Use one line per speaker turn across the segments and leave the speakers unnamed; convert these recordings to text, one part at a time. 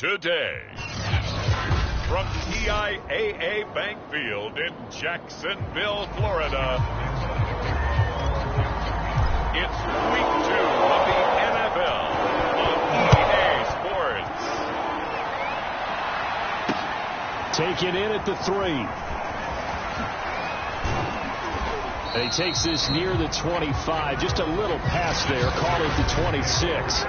today. From TIAA Bank Field in Jacksonville, Florida, it's Week 2 of the NFL on EA Sports.
Taken in at the 3. And he takes this near the 25. Just a little pass there. Call it the 26.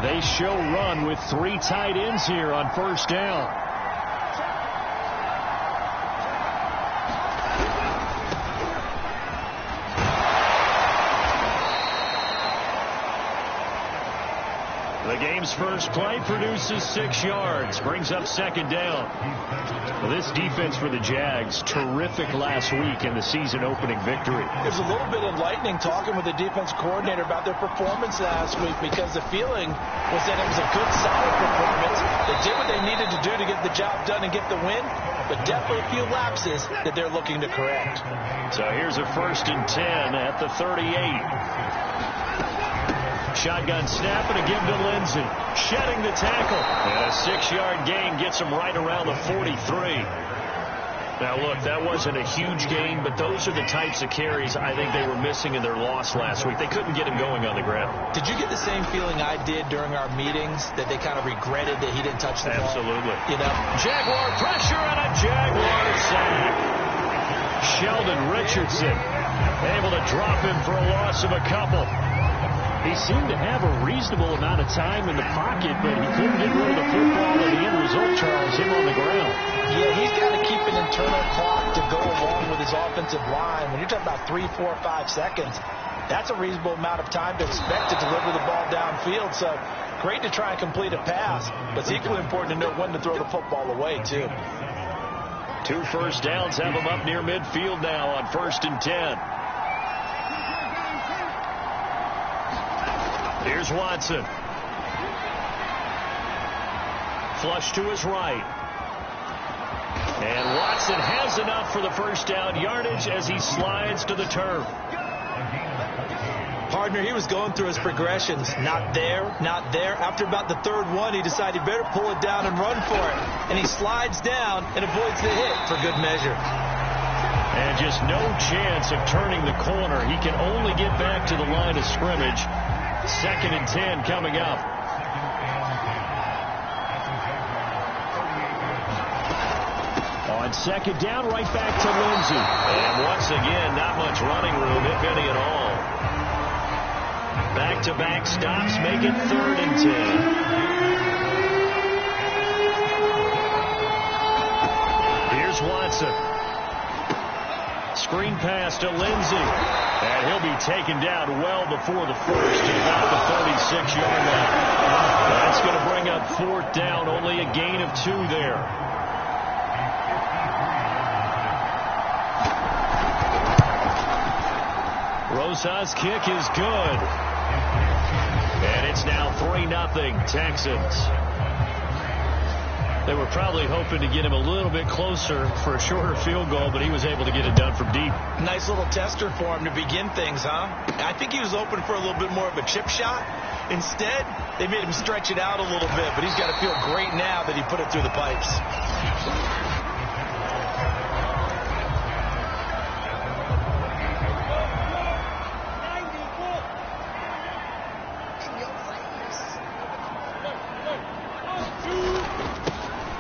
They show run with 3 tight ends here on first down. The game's first play produces 6 yards, brings up second down. Well, this defense for the Jags, terrific last week in the season-opening victory.
There's a little bit enlightening talking with the defense coordinator about their performance last week, because the feeling was that it was a good, solid performance. They did what they needed to do to get the job done and get the win, but definitely a few lapses that they're looking to correct.
So here's a 1st and 10 at the 38. Shotgun snap and a give to Lindsey. Shedding the tackle. And a 6-yard gain gets him right around the 43. Now, look, that wasn't a huge gain, but those are the types of carries I think they were missing in their loss last week. They couldn't get him going on the ground.
Did you get the same feeling I did during our meetings, that they kind of regretted that he didn't touch the ball?
Absolutely.
You know?
Jaguar pressure and a Jaguar sack. Sheldon Richardson able to drop him for a loss of a couple. He seemed to have a reasonable amount of time in the pocket, but he couldn't get rid of the football, and the end result, Charles, him on the ground.
Yeah, he's got to keep an internal clock to go along with his offensive line. When you're talking about 3, 4, 5 seconds, that's a reasonable amount of time to expect to deliver the ball downfield. So great to try and complete a pass, but it's equally important to know when to throw the football away, too.
2 first downs have him up near midfield now on 1st and 10. Here's Watson. Flush to his right. And Watson has enough for the first down yardage as he slides to the turf.
Partner, he was going through his progressions. Not there, not there. After about the 3rd one, he decided he better pull it down and run for it. And he slides down and avoids the hit for good measure.
And just no chance of turning the corner. He can only get back to the line of scrimmage. 2nd and 10 coming up. On 2nd down, right back to Lindsey. And once again, not much running room, if any at all. Back-to-back stops make it 3rd and 10. Here's Watson. Screen pass to Lindsey. And he'll be taken down well before the 1st at about the 36-yard line. That's going to bring up 4th down, only a gain of 2 there. Rosa's kick is good. And it's now 3-0 Texans. They were probably hoping to get him a little bit closer for a shorter field goal, but he was able to get it done from deep.
Nice little tester for him to begin things, huh? I think he was open for a little bit more of a chip shot. Instead, they made him stretch it out a little bit, but he's got to feel great now that he put it through the pipes.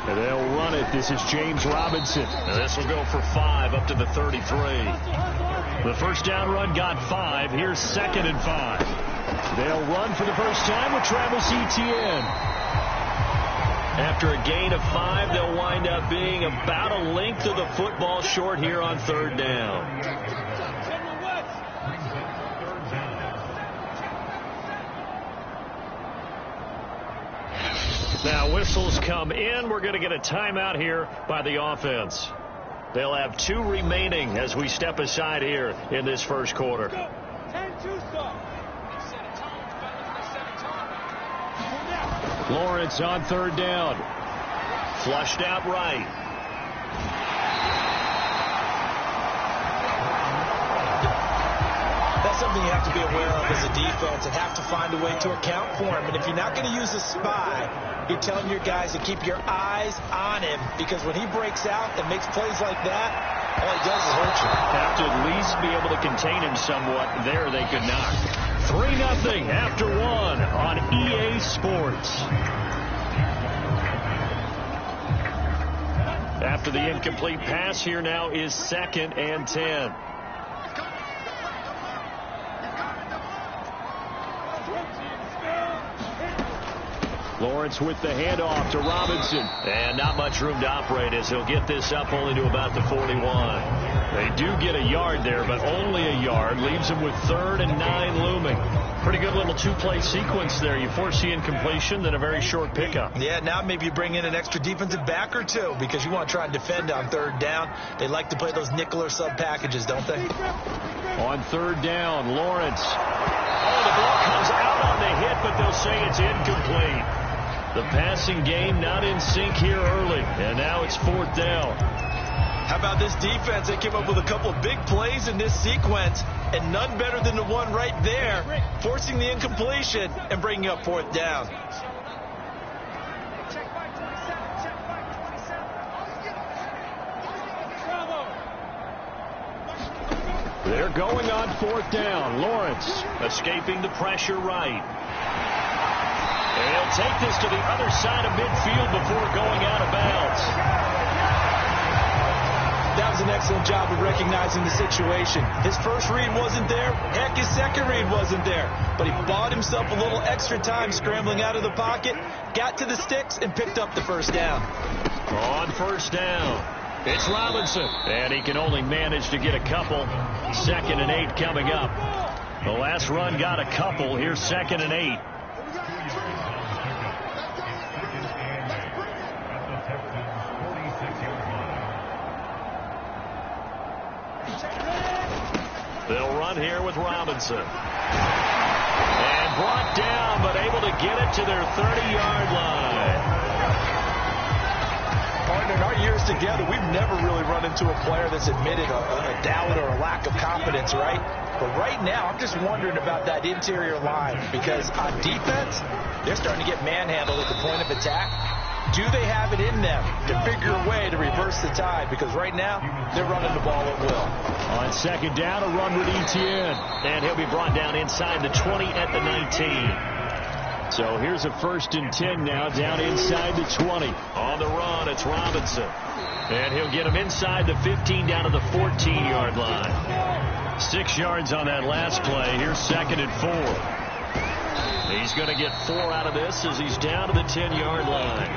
They'll run it. This is James Robinson. And this will go for 5 up to the 33. The first down run got 5. Here's 2nd and 5. They'll run for the first time with Travis Etienne. After a gain of 5, they'll wind up being about a length of the football short here on 3rd down. Now whistles come in. We're going to get a timeout here by the offense. They'll have 2 remaining as we step aside here in this first quarter. Lawrence on 3rd down. Flushed out right.
something you have to be aware of as a defense and have to find a way to account for him. And if you're not going to use a spy, you're telling your guys to keep your eyes on him, because when he breaks out and makes plays like that, all he does is hurt you.
Have to at least be able to contain him somewhat. There they could not. 3-0 after 1 on EA Sports. After the incomplete pass, here now is 2nd and 10. Lawrence with the handoff to Robinson. And not much room to operate as he'll get this up only to about the 41. They do get a yard there, but only a yard. Leaves him with 3rd and 9 looming. Pretty good little two-play sequence there. You force the incompletion, then a very short pickup.
Yeah, now maybe you bring in an extra defensive back or two, because you want to try and defend on 3rd down. They like to play those nickel or sub packages, don't they?
On 3rd down, Lawrence. Oh, the ball comes out on the hit, but they'll say it's incomplete. The passing game not in sync here early, and now it's 4th down.
How about this defense? They came up with a couple of big plays in this sequence, and none better than the one right there, forcing the incompletion and bringing up 4th down.
They're going on 4th down. Lawrence escaping the pressure right. And he'll take this to the other side of midfield before going out of bounds.
That was an excellent job of recognizing the situation. His first read wasn't there. Heck, his second read wasn't there. But he bought himself a little extra time scrambling out of the pocket, got to the sticks, and picked up the 1st down.
On 1st down, it's Robinson. And he can only manage to get a couple. 2nd and 8 coming up. The last run got a couple. Here's 2nd and 8. They'll run here with Robinson. And brought down, but able to get it to their 30-yard line.
Partner, in our years together, we've never really run into a player that's admitted a doubt or a lack of confidence, right? But right now, I'm just wondering about that interior line, because on defense, they're starting to get manhandled at the point of attack. Do they have it in them to figure a way to reverse the tide? Because right now, they're running the ball at will.
On 2nd down, a run with Etienne. And he'll be brought down inside the 20 at the 19. So here's a 1st and 10 now, down inside the 20. On the run, it's Robinson. And he'll get him inside the 15 down to the 14-yard line. 6 yards on that last play. Here's 2nd and 4. He's going to get 4 out of this as he's down to the 10-yard line.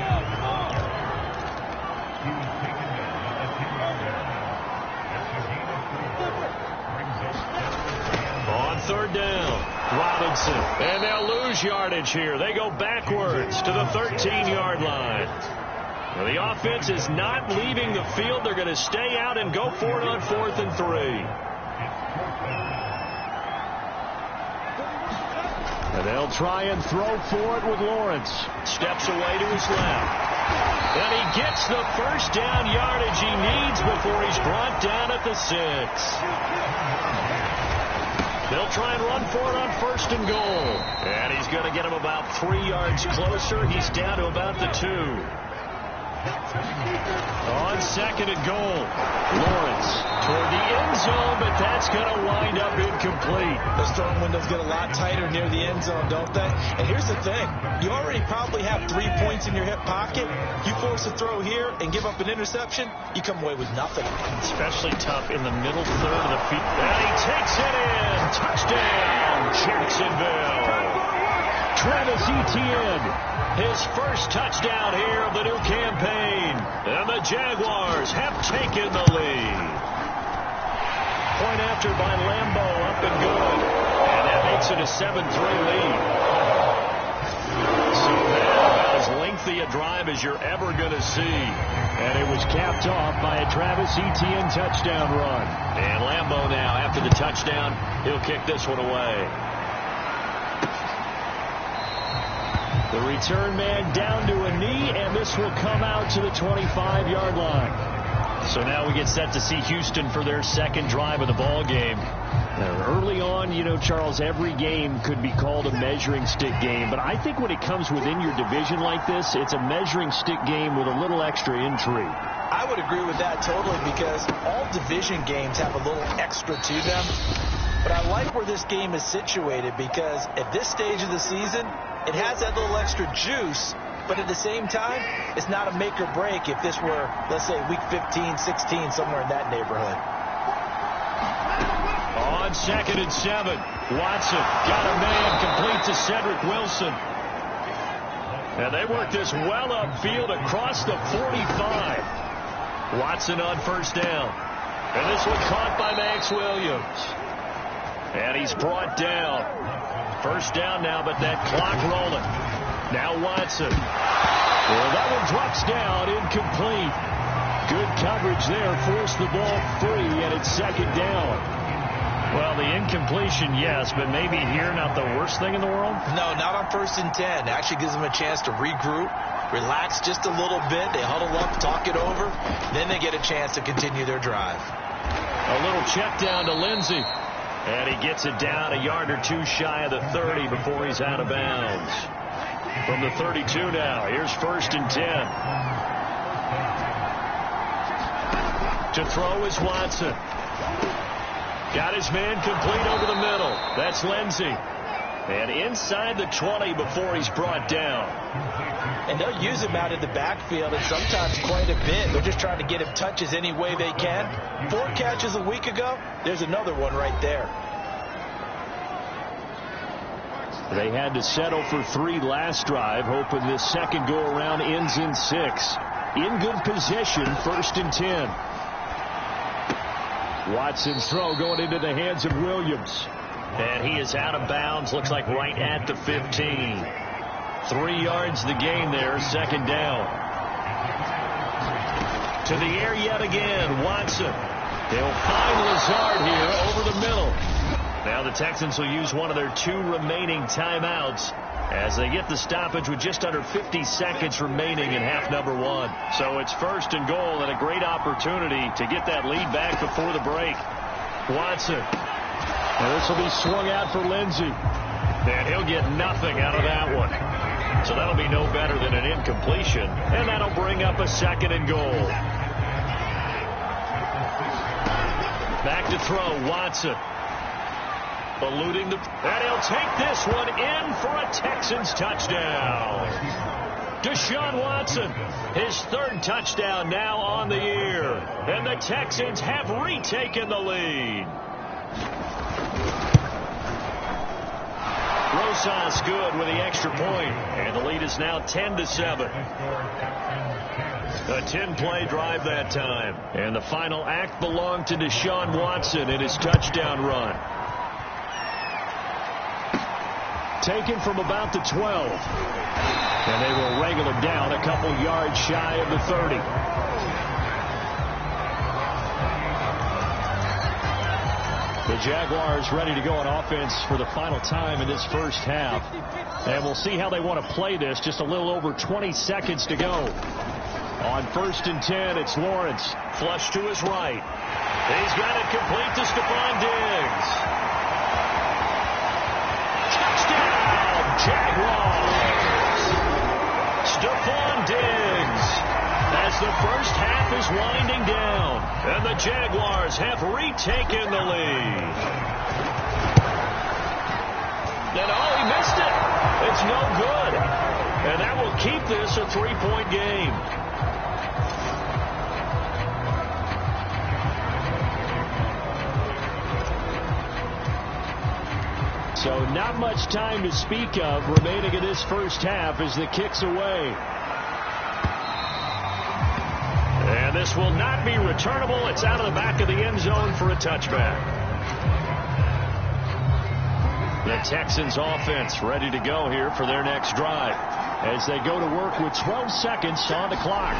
On 3rd down, Robinson. And they'll lose yardage here. They go backwards to the 13-yard line. Now, the offense is not leaving the field. They're going to stay out and go for it on 4th and 3. And they'll try and throw for it with Lawrence. Steps away to his left. And he gets the 1st down yardage he needs before he's brought down at the 6. They'll try and run for it on 1st and goal. And he's going to get him about 3 yards closer. He's down to about the 2. On 2nd and goal, Lawrence toward the end zone, but that's going to wind up incomplete.
Those throwing windows get a lot tighter near the end zone, don't they? And here's the thing. You already probably have 3 points in your hip pocket. You force a throw here and give up an interception, you come away with nothing.
Especially tough in the middle 3rd of the field. And he takes it in. Touchdown, Jacksonville. Travis Etienne, his 1st touchdown here of the new campaign. And the Jaguars have taken the lead. Point after by Lambeau, up and good. And that makes it a 7-3 lead. So now about as lengthy a drive as you're ever going to see. And it was capped off by a Travis Etienne touchdown run. And Lambeau now, after the touchdown, he'll kick this one away. The return man down to a knee, and this will come out to the 25-yard line. So now we get set to see Houston for their 2nd drive of the ball game. Early on, you know, Charles, every game could be called a measuring stick game. But I think when it comes within your division like this, it's a measuring stick game with a little extra intrigue.
I would agree with that totally, because all division games have a little extra to them. But I like where this game is situated, because at this stage of the season, it has that little extra juice. But at the same time, it's not a make or break if this were, let's say, week 15, 16, somewhere in that neighborhood.
On 2nd and 7, Watson got a man complete to Cedric Wilson. And they work this well upfield across the 45. Watson on 1st down. And this one caught by Max Williams. And he's brought down. 1st down now, but that clock rolling. Now Watson. Well, that one drops down, incomplete. Good coverage there, forced the ball free, and it's 2nd down. Well, the incompletion, yes, but maybe here not the worst thing in the world?
No, not on 1st and 10. It actually gives them a chance to regroup, relax just a little bit. They huddle up, talk it over. Then they get a chance to continue their drive.
A little check down to Lindsey. And he gets it down a yard or two shy of the 30 before he's out of bounds. From the 32 now, here's 1st and 10. To throw is Watson. Got his man complete over the middle. That's Lindsey. And inside the 20 before he's brought down.
And they'll use him out in the backfield, and sometimes quite a bit. They're just trying to get him touches any way they can. 4 catches a week ago. There's another one right there.
They had to settle for 3 last drive, hoping this second go-around ends in 6. In good position, 1st and 10. Watson's throw going into the hands of Williams. And he is out of bounds, looks like right at the 15. 3 yards the gain there, 2nd down. To the air yet again, Watson. They'll find Lazard here over the middle. Now the Texans will use one of their 2 remaining timeouts as they get the stoppage with just under 50 seconds remaining in half number 1. So it's 1st and goal, and a great opportunity to get that lead back before the break. Watson. And this will be swung out for Lindsey. And he'll get nothing out of that one. So that'll be no better than an incompletion. And that'll bring up a 2nd and goal. Back to throw, Watson. Eluding the... And he'll take this one in for a Texans touchdown. Deshaun Watson, his 3rd touchdown now on the year. And the Texans have retaken the lead. Rosas good with the extra point, and the lead is now 10-7. A 10-play drive that time, and the final act belonged to Deshaun Watson in his touchdown run. Taken from about the 12, and they will wrangle him down a couple yards shy of the 30. The Jaguars ready to go on offense for the final time in this 1st half. And we'll see how they want to play this. Just a little over 20 seconds to go. On 1st and 10, it's Lawrence. Flush to his right. He's got it complete to Stephon Diggs. Touchdown, Jaguars. Stephon Diggs. As the 1st half is winding down, and the Jaguars have retaken the lead. And oh, he missed it. It's no good. And that will keep this a 3-point game. So not much time to speak of remaining in this 1st half as the kick's away. And this will not be returnable. It's out of the back of the end zone for a touchback. The Texans offense ready to go here for their next drive as they go to work with 12 seconds on the clock.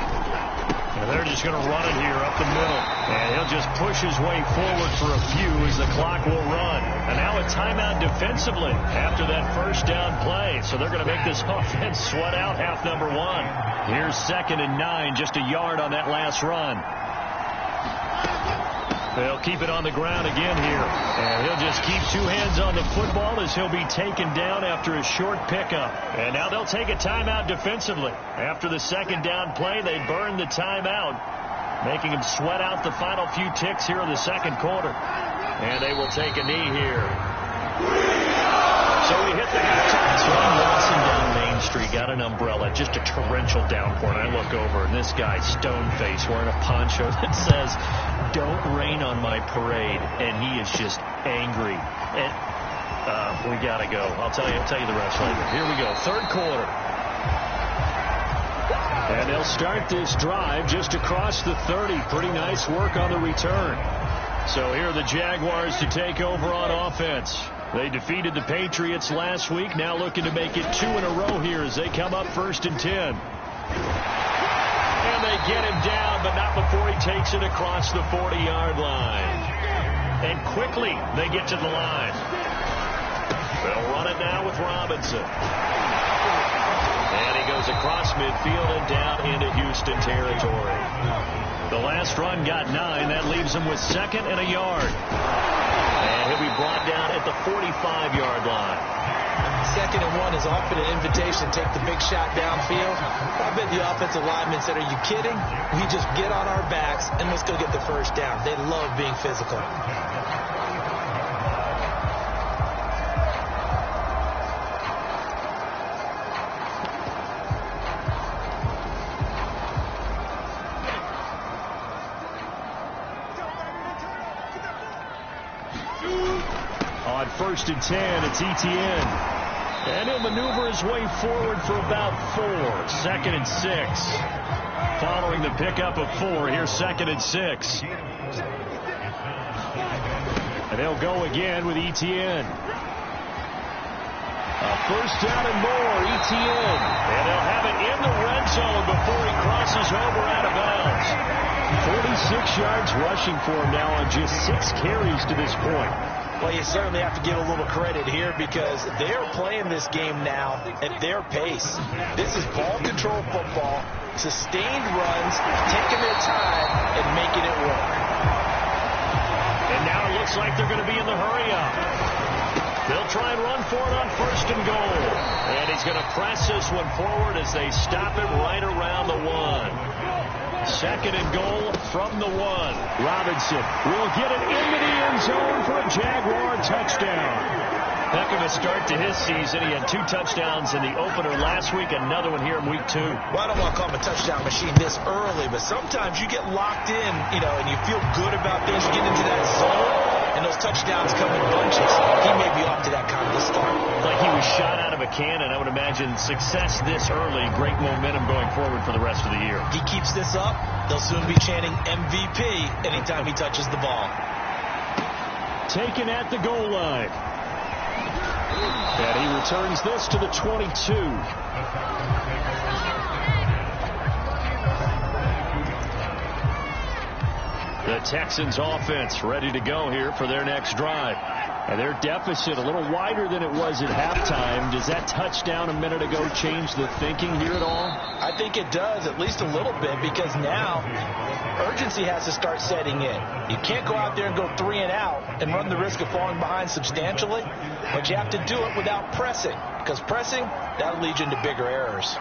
And they're just going to run it here up the middle. And he'll just push his way forward for a few as the clock will run. And now a timeout defensively after that 1st down play. So they're going to make this offense sweat out half number 1. Here's 2nd and 9, just a yard on that last run. They'll keep it on the ground again here. And he'll just keep two hands on the football as he'll be taken down after a short pickup. And now they'll take a timeout defensively. After the second down play, they burn the timeout, making him sweat out the final few ticks here in the second quarter. And they will take a knee here. So we hit the halftime. So I'm walking down Main Street, got an umbrella, just a torrential downpour, and I look over, and this guy, stone-faced, wearing a poncho that says, "Don't rain on my parade," and he is just angry. And we got to go. I'll tell you the rest later. Here we go, third quarter. And they'll start this drive just across the 30. Pretty nice work on the return. So here are the Jaguars to take over on offense. They defeated the Patriots last week, now looking to make it 2 in a row here as they come up 1st and 10. And they get him down, but not before he takes it across the 40-yard line. And quickly they get to the line. They'll run it now with Robinson. And he goes across midfield and down into Houston territory. The last run got 9. That leaves him with 2nd and a yard. And he'll be brought down at the 45-yard line.
2nd and 1 is often an invitation to take the big shot downfield. I bet the offensive linemen said, "Are you kidding? We just get on our backs and let's go get the first down." They love being physical.
On 1st and 10, it's Etienne. And he'll maneuver his way forward for about 4. 2nd and 6. Following the pickup of 4, here's 2nd and 6. And they'll go again with Etienne. First down and more, Etienne. And they'll have it in the red zone before he crosses over out of bounds. 46 yards rushing for him now on just 6 carries to this point.
Well, you certainly have to give a little credit here because they're playing this game now at their pace. This is ball control football, sustained runs, taking their time and making it work.
And now it looks like they're going to be in the hurry-up. They'll try and run for it on 1st and goal. And he's going to press this one forward as they stop it right around the 1. 2nd and goal from the 1. Robinson will get it into the end zone for a Jaguar touchdown. Heck of a start to his season. He had 2 touchdowns in the opener last week, another one here in week 2.
Well, I don't want to call him a touchdown machine this early, but sometimes you get locked in, and you feel good about things. You get into that zone, and those touchdowns come in bunches. He may be off to that kind of a start.
Like he was shot out of a cannon. I would imagine success this early, great momentum going forward for the rest of the year.
He keeps this up, they'll soon be chanting MVP anytime he touches the ball.
Taken at the goal line. And he returns this to the 22. The Texans offense ready to go here for their next drive. And their deficit a little wider than it was at halftime. Does that touchdown a minute ago change the thinking here at all?
I think it does, at least a little bit, because now urgency has to start setting in. You can't go out there and go 3 and out and run the risk of falling behind substantially, but you have to do it without pressing, because pressing, that'll lead you into bigger errors.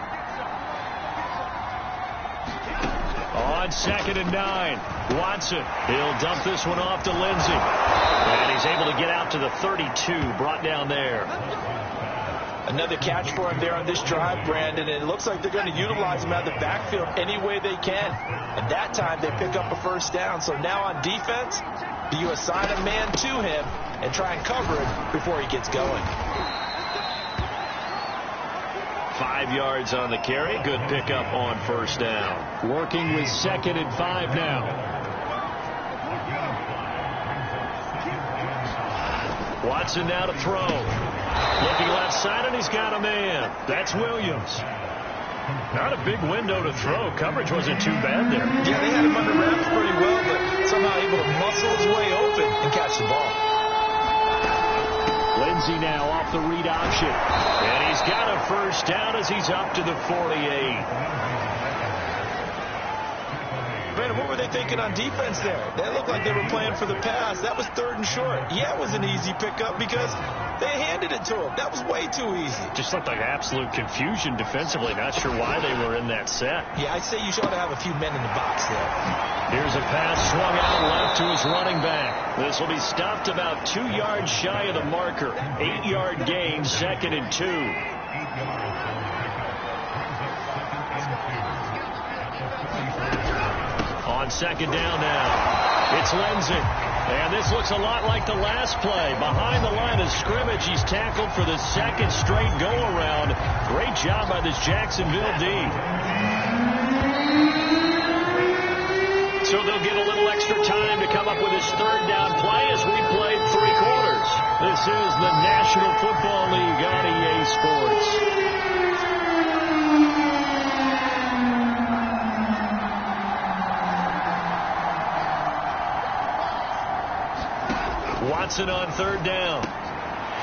On 2nd and 9, Watson. He'll dump this one off to Lindsey. And he's able to get out to the 32, brought down there.
Another catch for him there on this drive, Brandon, and it looks like they're going to utilize him out of the backfield any way they can. And that time they pick up a first down. So now on defense, do you assign a man to him and try and cover him before he gets going?
5 yards on the carry. Good pickup on first down. Working with 2nd and 5 now. Watson now to throw. Looking left side, and he's got a man. That's Williams. Not a big window to throw. Coverage wasn't too bad there.
Yeah, they had him under wraps pretty well, but somehow able to muscle his way open and catch the ball.
Lindsey now off the read option. And he's got a first down as he's up to the 48.
Been And what were they thinking on defense there? They looked like they were playing for the pass. That was 3rd and short. Yeah, it was an easy pickup because they handed it to him. That was way too easy.
Just looked like absolute confusion defensively. Not sure why they were in that set.
Yeah, I'd say you should have a few men in the box there.
Here's a pass swung out left to his running back. This will be stopped about 2 yards shy of the marker. 8-yard gain, 2nd and 2. On 2nd down now, it's Lindsey. And this looks a lot like the last play. Behind the line of scrimmage, he's tackled for the 2nd straight go-around. Great job by this Jacksonville D. So they'll get a little extra time to come up with his 3rd down play as we play 3 quarters. This is the National Football League on EA Sports. Watson on 3rd down.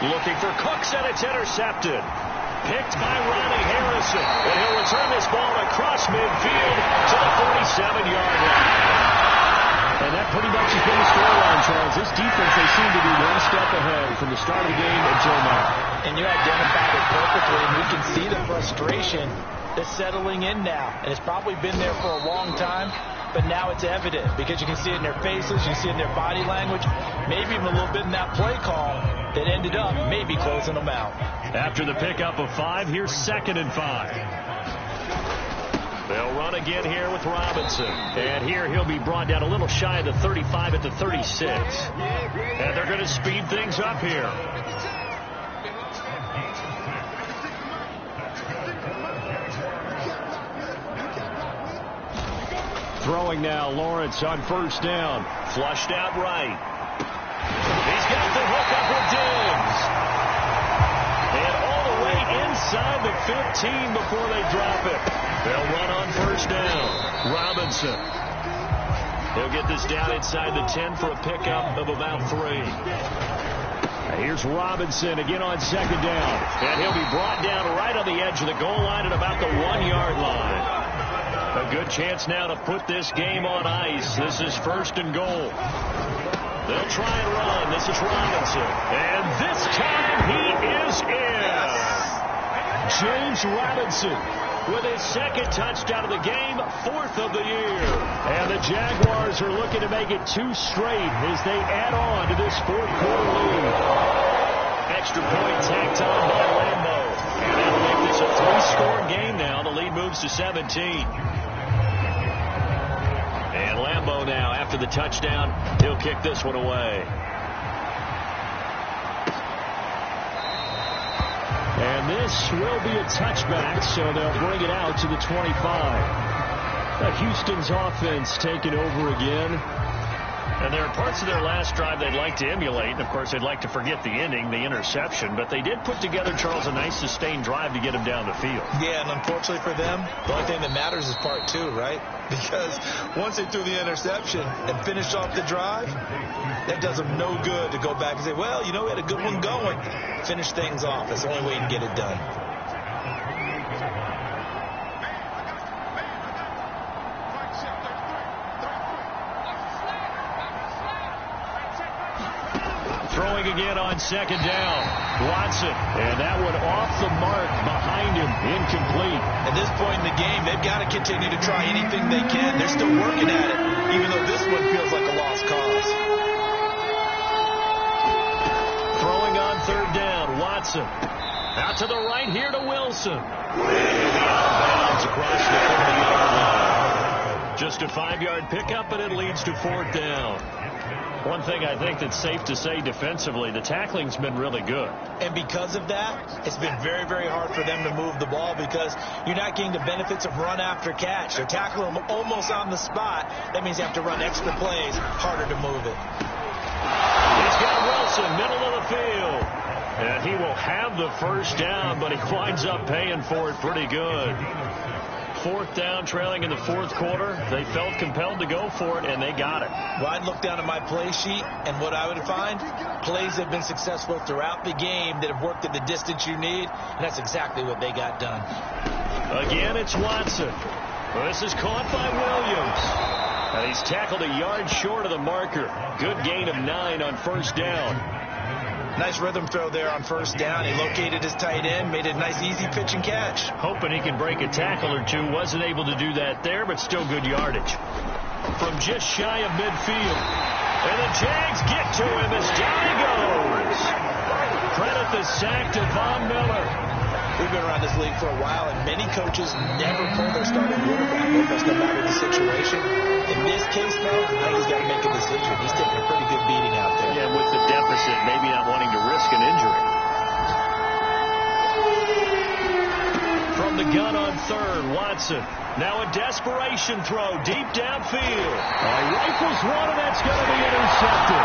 Looking for Cooks, and it's intercepted. Picked by Ronnie Harrison. And he'll return this ball across midfield to the 47-yard line. And that pretty much has been the storyline, Charles. This defense, they seem to be one step ahead from the start of the game until now.
And you identified it perfectly, and we can see the frustration that's settling in now. And it's probably been there for a long time, but now it's evident because you can see it in their faces, you can see it in their body language, maybe even a little bit in that play call that ended up maybe closing them out.
After the pickup of 5, here's 2nd and 5. They'll run again here with Robinson. And here he'll be brought down a little shy of the 35 at the 36. And they're going to speed things up here. Throwing now, Lawrence on 1st down. Flushed out right. He's got the hook up with Diggs. And all the way inside the 15 before they drop it. They'll run on 1st down. Robinson. He'll get this down inside the 10 for a pickup of about 3. Here's Robinson again on 2nd down. And he'll be brought down right on the edge of the goal line at about the 1-yard line. A good chance now to put this game on ice. This is 1st and goal. They'll try and run. This is Robinson. And this time he is in. James Robinson with his 2nd touchdown of the game, 4th of the year. And the Jaguars are looking to make it 2 straight as they add on to this 4th quarter lead. Extra point tacked on by Lambeau. And that'll make this a 3-score game now. The lead moves to 17. And Lambeau now, after the touchdown, he'll kick this one away. And this will be a touchback, so they'll bring it out to the 25. Houston's offense taking over again. And there are parts of their last drive they'd like to emulate. And, of course, they'd like to forget the ending, the interception. But they did put together, Charles, a nice sustained drive to get him down the field.
Yeah, and unfortunately for them, the only thing that matters is part 2, right? Because once they threw the interception and finished off the drive, that does them no good to go back and say, well, you know, we had a good one going. Finish things off. That's the only way you can get it done.
Throwing again on 2nd down. Watson. And that one off the mark behind him. Incomplete.
At this point in the game, they've got to continue to try anything they can. They're still working at it, even though this one feels like a lost cause.
Throwing on 3rd down. Watson. Out to the right here to Wilson. And across the 40-yard line. Just a 5-yard pickup, and it leads to 4th down. One thing I think that's safe to say defensively, the tackling's been really good.
And because of that, it's been very, very hard for them to move the ball because you're not getting the benefits of run after catch. They're tackling them almost on the spot. That means you have to run extra plays, harder to move it.
He's got Wilson, middle of the field. And he will have the 1st down, but he winds up paying for it pretty good. 4th down, trailing in the 4th quarter. They felt compelled to go for it, and they got it.
Well, I'd look down at my play sheet, and what I would find, plays that have been successful throughout the game that have worked at the distance you need, and that's exactly what they got done.
Again, it's Watson. This is caught by Williams. And he's tackled a yard short of the marker. Good gain of 9 on first down.
Nice rhythm throw there on first down. He located his tight end, made it a nice easy pitch and catch.
Hoping he can break a tackle or two. Wasn't able to do that there, but still good yardage. From just shy of midfield. And the Jags get to him as down he goes. Credit the sack to Von Miller.
We've been around this league for a while, and many coaches never pull their starting quarterback, almost no matter the situation. In this case, though, I think he's got to make a decision. He's taking a pretty good beating out there.
Yeah, with the deficit, maybe not wanting to risk an injury. From the gun on third, Watson. Now a desperation throw deep downfield. Rifles one, and that's going to be intercepted.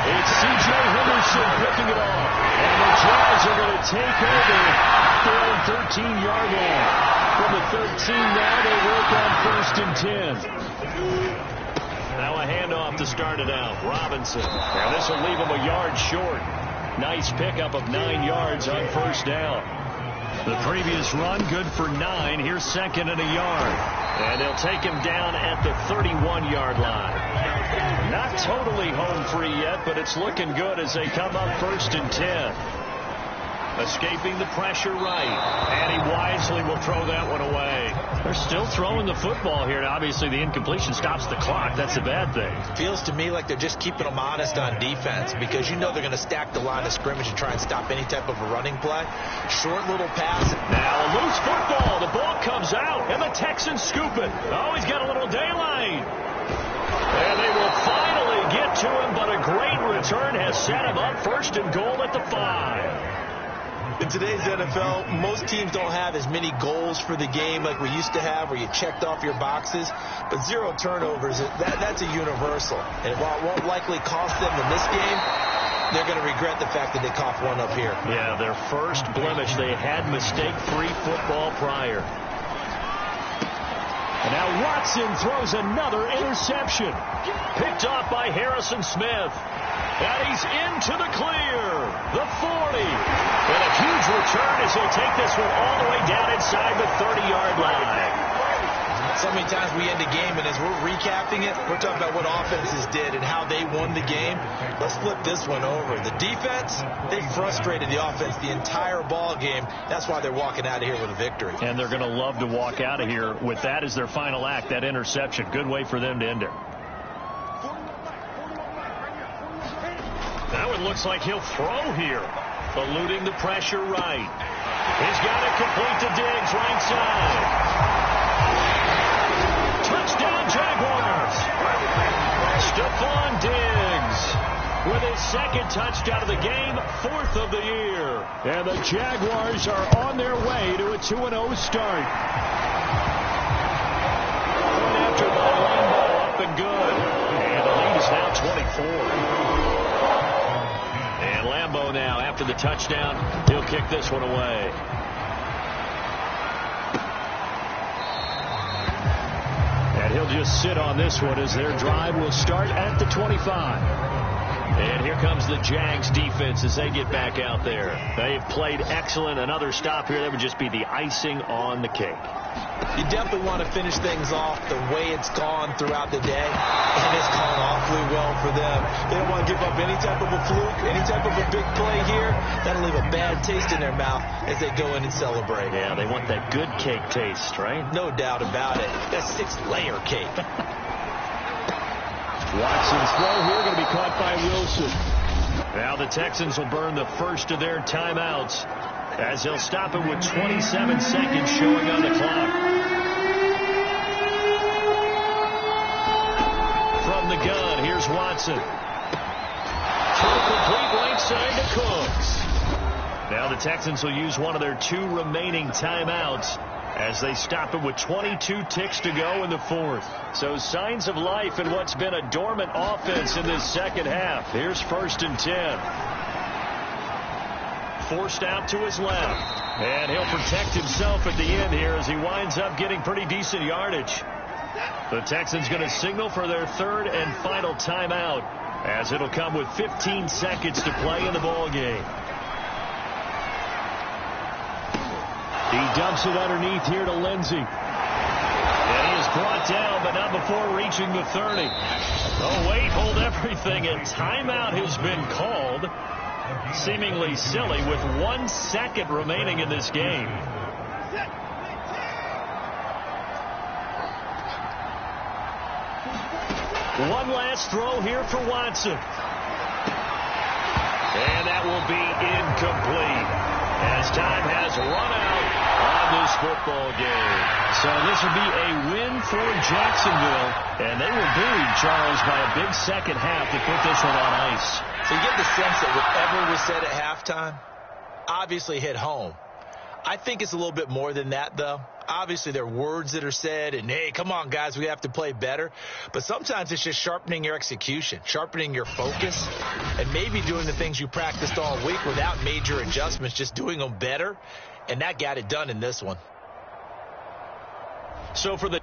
It's C.J. Henderson picking it off. And the Jags are going to take over their own 13-yard line. From the 13 now, they work on first and 10. Now a handoff to start it out. Robinson. And this will leave him a yard short. Nice pickup of 9 yards on first down. The previous run, good for 9. Here's second and a yard. And they'll take him down at the 31-yard line. Not totally home free yet, but it's looking good as they come up first and 10. Escaping the pressure right. And he wisely will throw that one away. They're still throwing the football here. Now, obviously, the incompletion stops the clock. That's a bad thing.
Feels to me like they're just keeping them honest on defense because you know they're going to stack the line of scrimmage and try and stop any type of a running play. Short little pass.
Now a loose football. The ball comes out, and the Texans scoop it. Oh, he's got a little daylight. And they will finally get to him, but a great return has set him up first and goal at the 5.
In today's NFL, most teams don't have as many goals for the game like we used to have, where you checked off your boxes. But 0 turnovers, that's a universal. And while it won't likely cost them in this game, they're going to regret the fact that they coughed one up here.
Yeah, their first blemish. They had mistake-free football prior. And now Watson throws another interception. Picked off by Harrison Smith. And he's into the clear. The 40. And a huge return as he'll take this one all the way down inside the 30-yard line.
So many times we end a game, and as we're recapping it, we're talking about what offenses did and how they won the game. Let's flip this one over. The defense, they frustrated the offense the entire ball game. That's why they're walking out of here with a victory.
And they're going to love to walk out of here with that as their final act, that interception. Good way for them to end it. Now it looks like he'll throw here. Eluding the pressure right. He's got it complete to Diggs, right side. Touchdown, Jaguars. Stephon Diggs with his second touchdown of the game, 4th of the year. And the Jaguars are on their way to a 2-0 start. One after by Lambeau, up and good. And the lead is now 24. And Lambeau now, after the touchdown, he'll kick this one away. And he'll just sit on this one as their drive will start at the 25. And here comes the Jags defense as they get back out there. They've played excellent. Another stop here, that would just be the icing on the cake.
You definitely want to finish things off the way it's gone throughout the day, and it's gone awfully well for them. They don't want to give up any type of a fluke, any type of a big play here. That'll leave a bad taste in their mouth as they go in and celebrate.
Yeah, they want that good cake taste, right?
No doubt about it. That's 6-layer cake.
Watson's throw here going to be caught by Wilson. Now the Texans will burn the first of their timeouts as they'll stop it with 27 seconds showing on the clock. From the gun, here's Watson. Throw complete right side to Cooks. Now the Texans will use one of their 2 remaining timeouts as they stop it with 22 ticks to go in the 4th. So signs of life in what's been a dormant offense in this second half. Here's first and 10. Forced out to his left. And he'll protect himself at the end here as he winds up getting pretty decent yardage. The Texans going to signal for their 3rd and final timeout as it'll come with 15 seconds to play in the ball game. He dumps it underneath here to Lindsey. And he is brought down, but not before reaching the 30. Oh, wait, hold everything. A timeout has been called. Seemingly silly with 1 second remaining in this game. One last throw here for Watson. And that will be incomplete as time has run out on this football game. So this will be a win for Jacksonville. And they were buoyed, Charles, by a big second half to put this one on ice.
So you get the sense that whatever was said at halftime obviously hit home. I think it's a little bit more than that, though. Obviously, there are words that are said, and, hey, come on, guys, we have to play better. But sometimes it's just sharpening your execution, sharpening your focus, and maybe doing the things you practiced all week without major adjustments, just doing them better. And that got it done in this one.
So for the